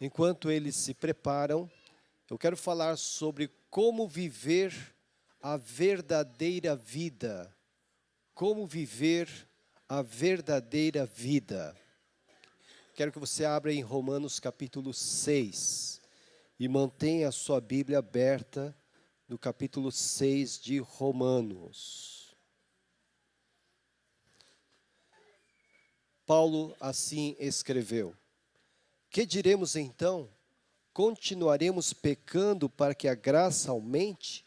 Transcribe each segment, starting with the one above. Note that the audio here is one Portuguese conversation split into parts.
Enquanto eles se preparam, eu quero falar sobre como viver a verdadeira vida. Como viver a verdadeira vida. Quero que você abra em Romanos capítulo 6 e mantenha a sua Bíblia aberta no capítulo 6 de Romanos. Paulo assim escreveu: Que diremos então? Continuaremos pecando para que a graça aumente?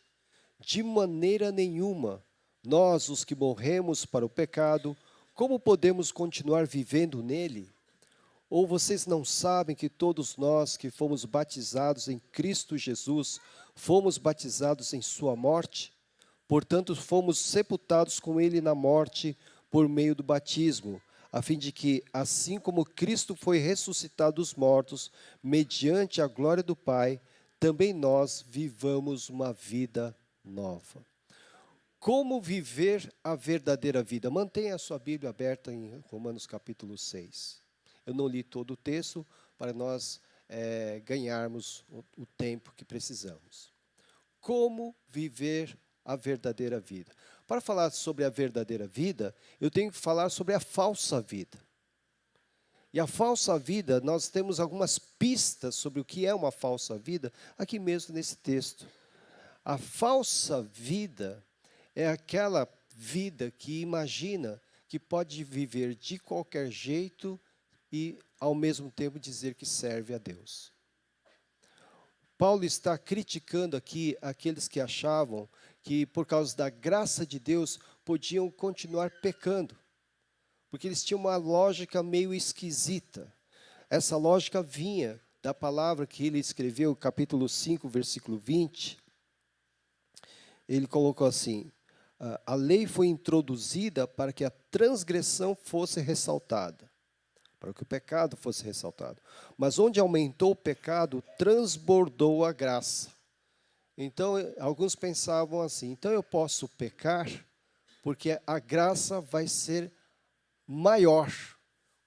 De maneira nenhuma. Nós, os que morremos para o pecado, como podemos continuar vivendo nele? Ou vocês não sabem que todos nós que fomos batizados em Cristo Jesus, fomos batizados em sua morte? Portanto, fomos sepultados com ele na morte por meio do batismo, a fim de que, assim como Cristo foi ressuscitado dos mortos, mediante a glória do Pai, também nós vivamos uma vida nova. Como viver a verdadeira vida? Mantenha a sua Bíblia aberta em Romanos capítulo 6. Eu não li todo o texto para nós ganharmos o tempo que precisamos. Como viver a verdadeira vida? Para falar sobre a verdadeira vida, eu tenho que falar sobre a falsa vida. E a falsa vida, nós temos algumas pistas sobre o que é uma falsa vida, aqui mesmo nesse texto. A falsa vida é aquela vida que imagina que pode viver de qualquer jeito e, ao mesmo tempo, dizer que serve a Deus. Paulo está criticando aqui aqueles que achavam que, por causa da graça de Deus, podiam continuar pecando, porque eles tinham uma lógica meio esquisita. Essa lógica vinha da palavra que ele escreveu, capítulo 5, versículo 20. Ele colocou assim: a lei foi introduzida para que a transgressão fosse ressaltada, para que o pecado fosse ressaltado. Mas onde aumentou o pecado, transbordou a graça. Então, alguns pensavam assim: então eu posso pecar, porque a graça vai ser maior.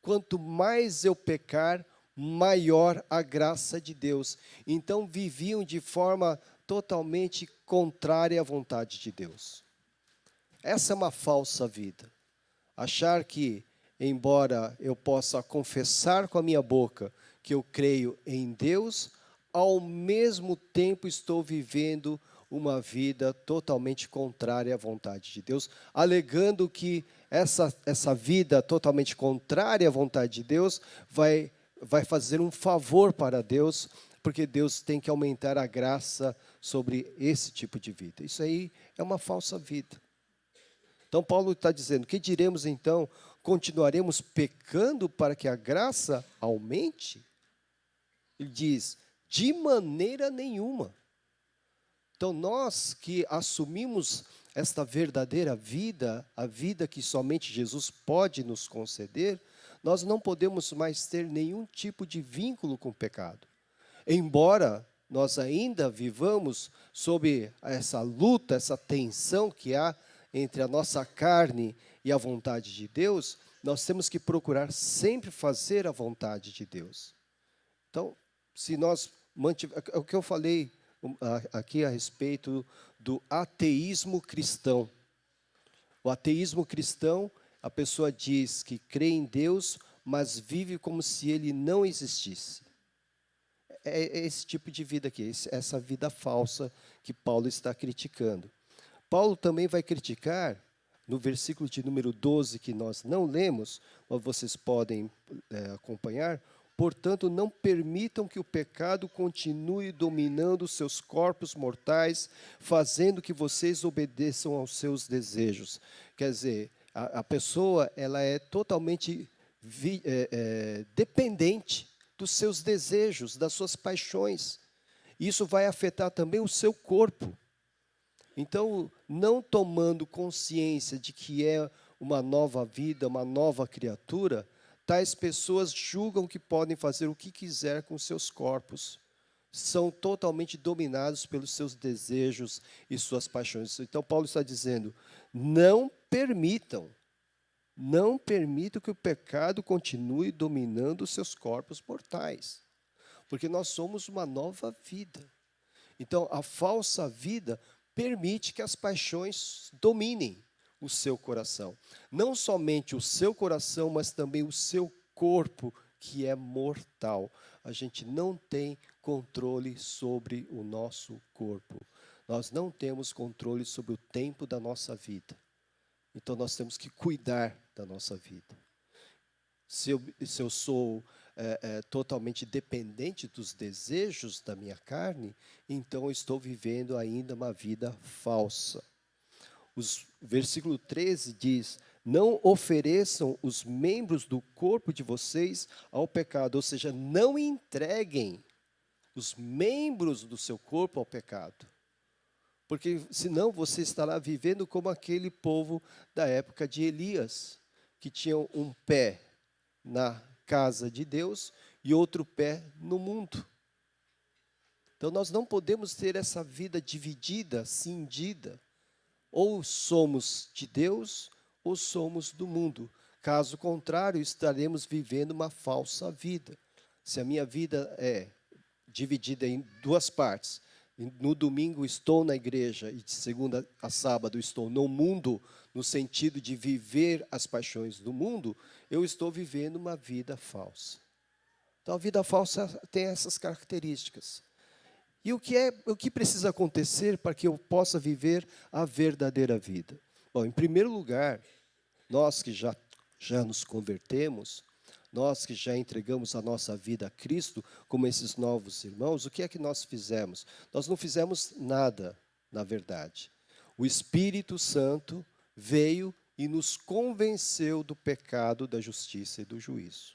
Quanto mais eu pecar, maior a graça de Deus. Então, viviam de forma totalmente contrária à vontade de Deus. Essa é uma falsa vida. Achar que, embora eu possa confessar com a minha boca que eu creio em Deus, ao mesmo tempo estou vivendo uma vida totalmente contrária à vontade de Deus, alegando que essa vida totalmente contrária à vontade de Deus vai fazer um favor para Deus, porque Deus tem que aumentar a graça sobre esse tipo de vida. Isso aí é uma falsa vida. Então Paulo está dizendo: que diremos então? Continuaremos pecando para que a graça aumente? Ele diz: de maneira nenhuma. Então nós que assumimos esta verdadeira vida, a vida que somente Jesus pode nos conceder, nós não podemos mais ter nenhum tipo de vínculo com o pecado. Embora nós ainda vivamos sob essa luta, essa tensão que há entre a nossa carne e a vontade de Deus, nós temos que procurar sempre fazer a vontade de Deus. Então, se nós mantivermos... É o que eu falei aqui a respeito do ateísmo cristão. O ateísmo cristão, a pessoa diz que crê em Deus, mas vive como se ele não existisse. É esse tipo de vida aqui, essa vida falsa que Paulo está criticando. Paulo também vai criticar, no versículo de número 12, que nós não lemos, mas vocês podem acompanhar: portanto, não permitam que o pecado continue dominando seus corpos mortais, fazendo que vocês obedeçam aos seus desejos. Quer dizer, a pessoa ela é totalmente dependente dos seus desejos, das suas paixões. Isso vai afetar também o seu corpo. Então, não tomando consciência de que é uma nova vida, uma nova criatura, tais pessoas julgam que podem fazer o que quiser com seus corpos. São totalmente dominados pelos seus desejos e suas paixões. Então, Paulo está dizendo: não permitam que o pecado continue dominando os seus corpos mortais. porque nós somos uma nova vida. Então, a falsa vida permite que as paixões dominem o seu coração. Não somente o seu coração, mas também o seu corpo, que é mortal. A gente não tem controle sobre o nosso corpo. Nós não temos controle sobre o tempo da nossa vida. Então, nós temos que cuidar da nossa vida. Se eu sou totalmente dependente dos desejos da minha carne, então eu estou vivendo ainda uma vida falsa. O versículo 13 diz: não ofereçam os membros do corpo de vocês ao pecado, ou seja, não entreguem os membros do seu corpo ao pecado. Porque senão você estará vivendo como aquele povo da época de Elias, que tinham um pé na casa de Deus e outro pé no mundo. Então nós não podemos ter essa vida dividida, cindida. Ou somos de Deus ou somos do mundo. Caso contrário, estaremos vivendo uma falsa vida. Se a minha vida é dividida em duas partes, no domingo estou na igreja e de segunda a sábado estou no mundo, no sentido de viver as paixões do mundo, eu estou vivendo uma vida falsa. Então a vida falsa tem essas características. E o que precisa acontecer para que eu possa viver a verdadeira vida? Bom, em primeiro lugar, nós que já nos convertemos, nós que já entregamos a nossa vida a Cristo, como esses novos irmãos, o que é que nós fizemos? Nós não fizemos nada, na verdade. O Espírito Santo veio e nos convenceu do pecado, da justiça e do juízo.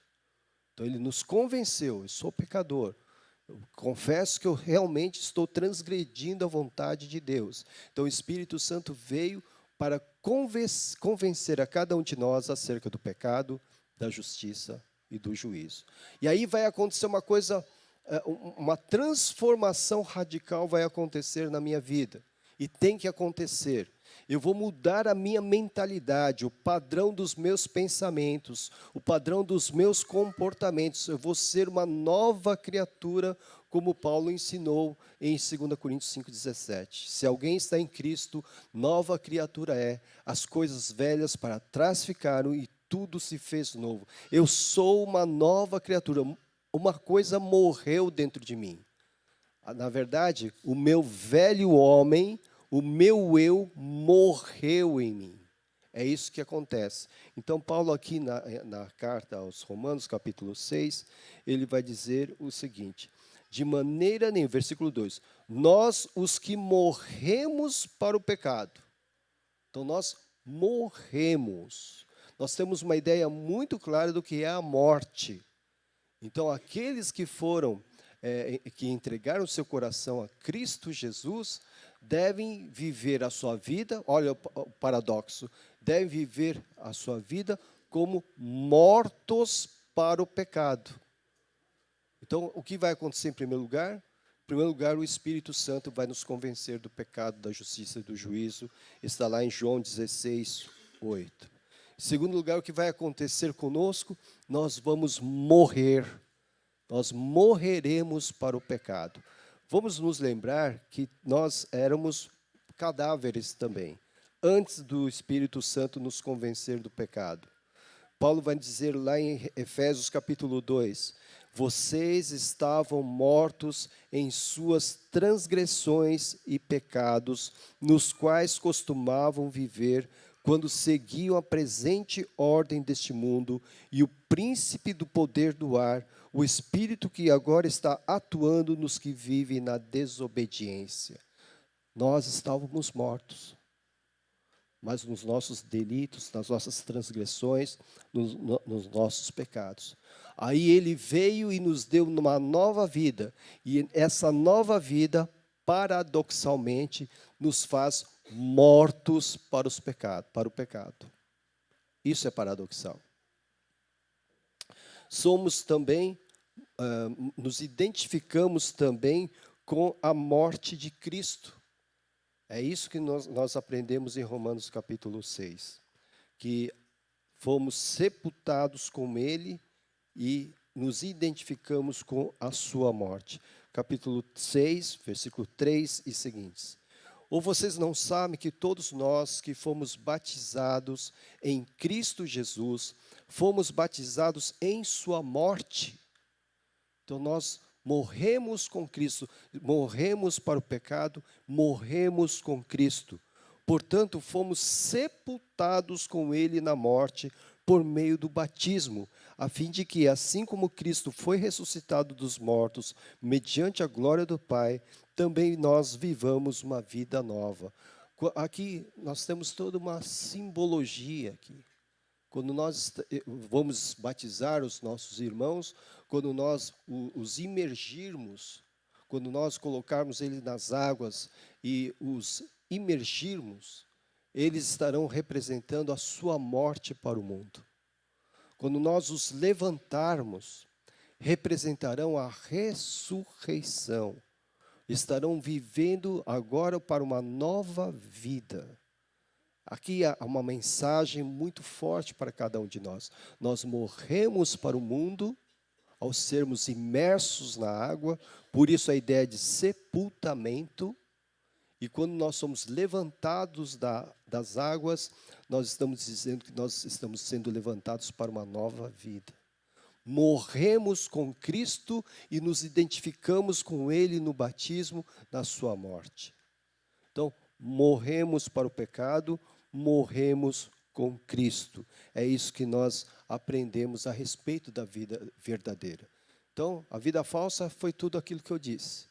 Então ele nos convenceu: eu sou pecador. Eu confesso que eu realmente estou transgredindo a vontade de Deus. Então o Espírito Santo veio para convencer a cada um de nós acerca do pecado, da justiça e do juízo. E aí vai acontecer uma coisa, uma transformação radical vai acontecer na minha vida. E tem que acontecer. Eu vou mudar a minha mentalidade, o padrão dos meus pensamentos, o padrão dos meus comportamentos. Eu vou ser uma nova criatura, como Paulo ensinou em 2 Coríntios 5,17. Se alguém está em Cristo, nova criatura é. As coisas velhas para trás ficaram e tudo se fez novo. Eu sou uma nova criatura. Uma coisa morreu dentro de mim. Na verdade, o meu velho homem, o meu eu morreu em mim. É isso que acontece. Então, Paulo aqui na carta aos Romanos, capítulo 6, ele vai dizer o seguinte: de maneira nenhuma, versículo 2, nós os que morremos para o pecado. Então, nós morremos. Nós temos uma ideia muito clara do que é a morte. Então, aqueles que que entregaram seu coração a Cristo Jesus, devem viver a sua vida, olha o paradoxo, devem viver a sua vida como mortos para o pecado. Então, o que vai acontecer em primeiro lugar? Em primeiro lugar, o Espírito Santo vai nos convencer do pecado, da justiça e do juízo. Está lá em João 16, 8. Em segundo lugar, o que vai acontecer conosco? Nós vamos morrer. Nós morreremos para o pecado. Vamos nos lembrar que nós éramos cadáveres também, antes do Espírito Santo nos convencer do pecado. Paulo vai dizer lá em Efésios capítulo 2, vocês estavam mortos em suas transgressões e pecados, nos quais costumavam viver quando seguiam a presente ordem deste mundo e o príncipe do poder do ar, o espírito que agora está atuando nos que vivem na desobediência. Nós estávamos mortos, mas nos nossos delitos, nas nossas transgressões, nos nossos pecados. Aí ele veio e nos deu uma nova vida, e essa nova vida, paradoxalmente, nos faz mortos para o pecado. Isso é paradoxal. Somos também, nos identificamos também com a morte de Cristo. É isso que nós aprendemos em Romanos capítulo 6. Que fomos sepultados com Ele e nos identificamos com a sua morte. Capítulo 6, versículo 3 e seguintes. Ou vocês não sabem que todos nós que fomos batizados em Cristo Jesus, fomos batizados em sua morte? Então nós morremos com Cristo, morremos para o pecado, morremos com Cristo. Portanto, fomos sepultados com Ele na morte por meio do batismo, a fim de que, assim como Cristo foi ressuscitado dos mortos, mediante a glória do Pai, também nós vivamos uma vida nova. Aqui nós temos toda uma simbologia aqui. Quando nós vamos batizar os nossos irmãos, quando nós os imergirmos, quando nós colocarmos eles nas águas e os imergirmos, eles estarão representando a sua morte para o mundo. Quando nós os levantarmos, representarão a ressurreição. Estarão vivendo agora para uma nova vida. Aqui há uma mensagem muito forte para cada um de nós. Nós morremos para o mundo ao sermos imersos na água, por isso a ideia de sepultamento. E quando nós somos levantados das águas, nós estamos dizendo que nós estamos sendo levantados para uma nova vida. Morremos com Cristo e nos identificamos com Ele no batismo, na sua morte. Então, morremos para o pecado, morremos com Cristo. É isso que nós aprendemos a respeito da vida verdadeira. Então, a vida falsa foi tudo aquilo que eu disse.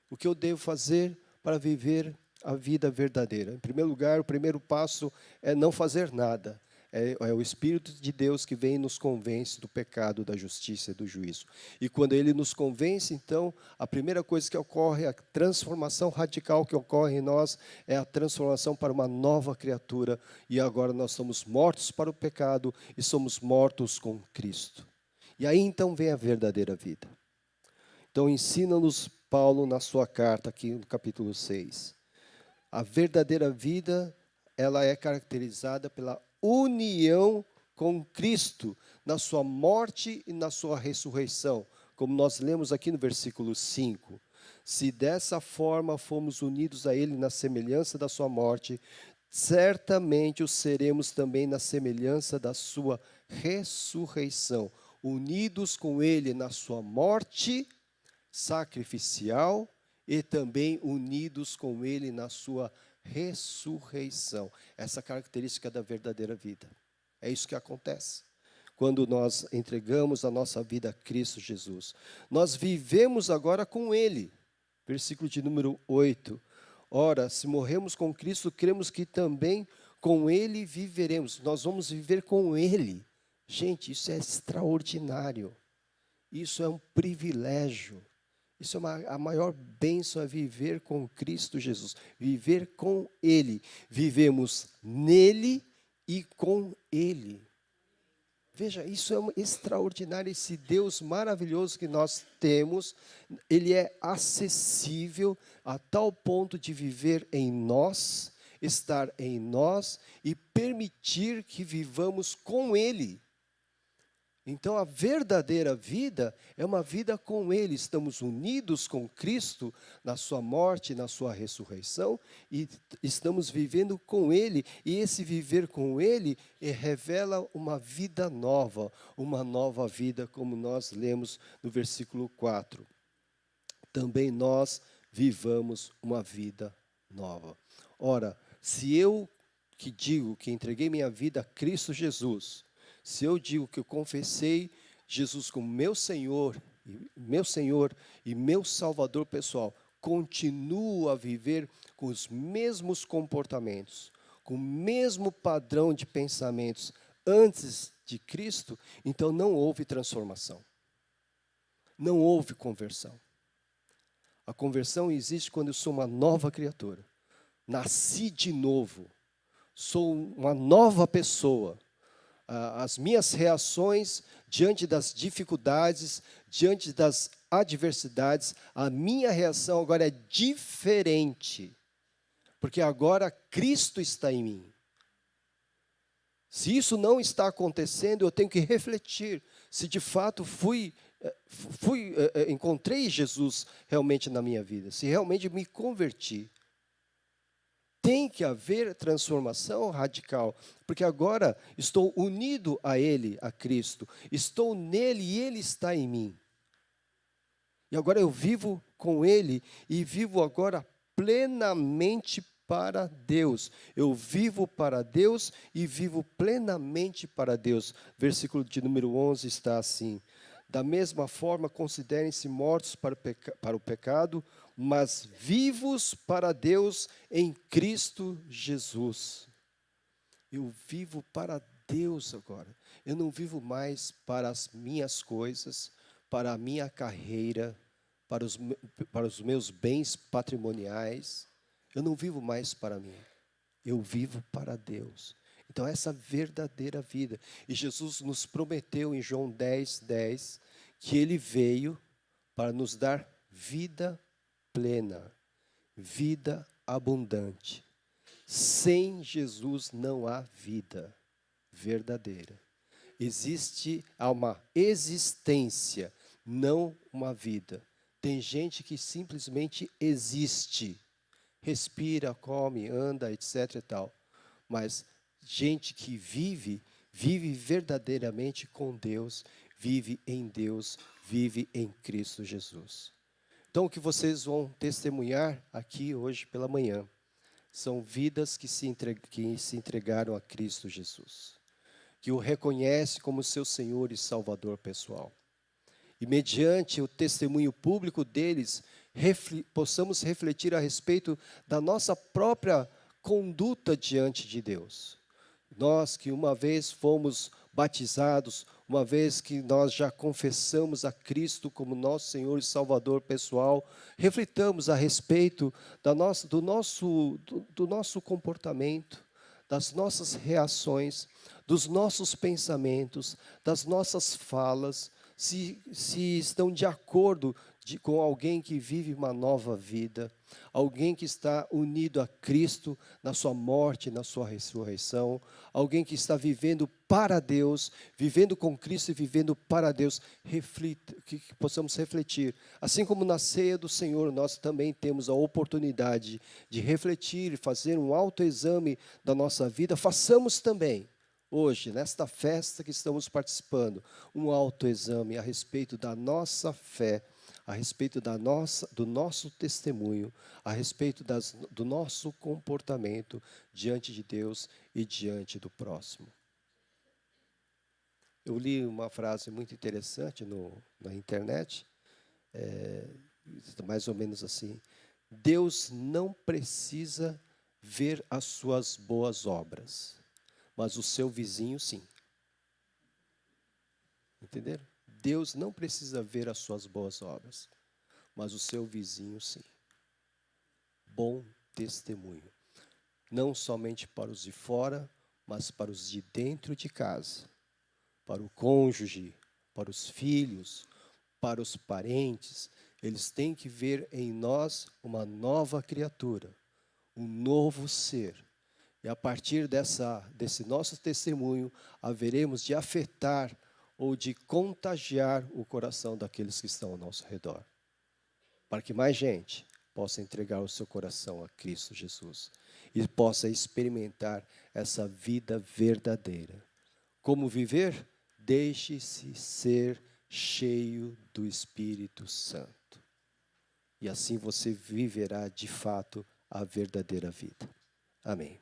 O que eu devo fazer para viver a vida verdadeira? Em primeiro lugar, o primeiro passo é não fazer nada. É o Espírito de Deus que vem e nos convence do pecado, da justiça e do juízo. E quando Ele nos convence, então, a primeira coisa que ocorre, a transformação radical que ocorre em nós, é a transformação para uma nova criatura. E agora nós somos mortos para o pecado e somos mortos com Cristo. E aí então vem a verdadeira vida. Então ensina-nos Paulo na sua carta, aqui no capítulo 6. A verdadeira vida, ela é caracterizada pela união com Cristo, na sua morte e na sua ressurreição, como nós lemos aqui no versículo 5. Se dessa forma fomos unidos a Ele na semelhança da sua morte, certamente o seremos também na semelhança da sua ressurreição, unidos com Ele na sua morte sacrificial e também unidos com Ele na sua ressurreição. Essa característica da verdadeira vida. É isso que acontece quando nós entregamos a nossa vida a Cristo Jesus. Nós vivemos agora com Ele. Versículo de número 8. Ora, se morremos com Cristo, cremos que também com Ele viveremos. Nós vamos viver com Ele. Gente, isso é extraordinário. Isso é um privilégio. Isso é a maior bênção, é viver com Cristo Jesus, viver com Ele. Vivemos nele e com Ele. Veja, isso é extraordinário, esse Deus maravilhoso que nós temos, Ele é acessível a tal ponto de viver em nós, estar em nós e permitir que vivamos com Ele. Então, a verdadeira vida é uma vida com Ele. Estamos unidos com Cristo na sua morte, na sua ressurreição, e estamos vivendo com Ele. E esse viver com Ele revela uma vida nova, uma nova vida, como nós lemos no versículo 4. Também nós vivamos uma vida nova. Ora, se eu que digo que entreguei minha vida a Cristo Jesus, se eu digo que eu confessei Jesus como meu Senhor e meu Salvador pessoal, continuo a viver com os mesmos comportamentos, com o mesmo padrão de pensamentos antes de Cristo, então não houve transformação. Não houve conversão. A conversão existe quando eu sou uma nova criatura. Nasci de novo. Sou uma nova pessoa. As minhas reações diante das dificuldades, diante das adversidades, a minha reação agora é diferente, porque agora Cristo está em mim. Se isso não está acontecendo, eu tenho que refletir se de fato fui encontrei Jesus realmente na minha vida, se realmente me converti. Tem que haver transformação radical, porque agora estou unido a Ele, a Cristo. Estou nele e Ele está em mim. E agora eu vivo com Ele e vivo agora plenamente para Deus. Eu vivo para Deus e vivo plenamente para Deus. Versículo de número 11 está assim: da mesma forma, considerem-se mortos para o pecado, mas vivos para Deus em Cristo Jesus. Eu vivo para Deus agora. Eu não vivo mais para as minhas coisas, para a minha carreira, para os meus bens patrimoniais. Eu não vivo mais para mim. Eu vivo para Deus. Então, essa verdadeira vida. E Jesus nos prometeu em João 10:10 que Ele veio para nos dar vida plena, vida abundante. Sem Jesus não há vida verdadeira. Há uma existência, não uma vida. Tem gente que simplesmente existe, respira, come, anda, etc. e tal. Mas gente que vive verdadeiramente com Deus, vive em Deus, vive em Cristo Jesus. Então, o que vocês vão testemunhar aqui hoje pela manhã são vidas que se entregaram a Cristo Jesus, que o reconhece como seu Senhor e Salvador pessoal. E mediante o testemunho público deles, possamos refletir a respeito da nossa própria conduta diante de Deus. Nós que uma vez fomos batizados, uma vez que nós já confessamos a Cristo como nosso Senhor e Salvador pessoal, reflitamos a respeito do nosso comportamento, das nossas reações, dos nossos pensamentos, das nossas falas, se estão de acordo com alguém que vive uma nova vida, alguém que está unido a Cristo na sua morte, na sua ressurreição, alguém que está vivendo para Deus, vivendo com Cristo e vivendo para Deus. Que possamos refletir. Assim como na ceia do Senhor, nós também temos a oportunidade de refletir e fazer um autoexame da nossa vida. Façamos também hoje, nesta festa que estamos participando, um autoexame a respeito da nossa fé, a respeito do nosso testemunho, a respeito do nosso comportamento diante de Deus e diante do próximo. Eu li uma frase muito interessante na internet, mais ou menos assim: Deus não precisa ver as suas boas obras, mas o seu vizinho sim. Entenderam? Deus não precisa ver as suas boas obras, mas o seu vizinho sim. Bom testemunho. Não somente para os de fora, mas para os de dentro de casa. Para o cônjuge, para os filhos, para os parentes. Eles têm que ver em nós uma nova criatura, um novo ser. E a partir desse nosso testemunho, haveremos de afetar ou de contagiar o coração daqueles que estão ao nosso redor, para que mais gente possa entregar o seu coração a Cristo Jesus e possa experimentar essa vida verdadeira. Como viver? Deixe-se ser cheio do Espírito Santo. E assim você viverá de fato a verdadeira vida. Amém.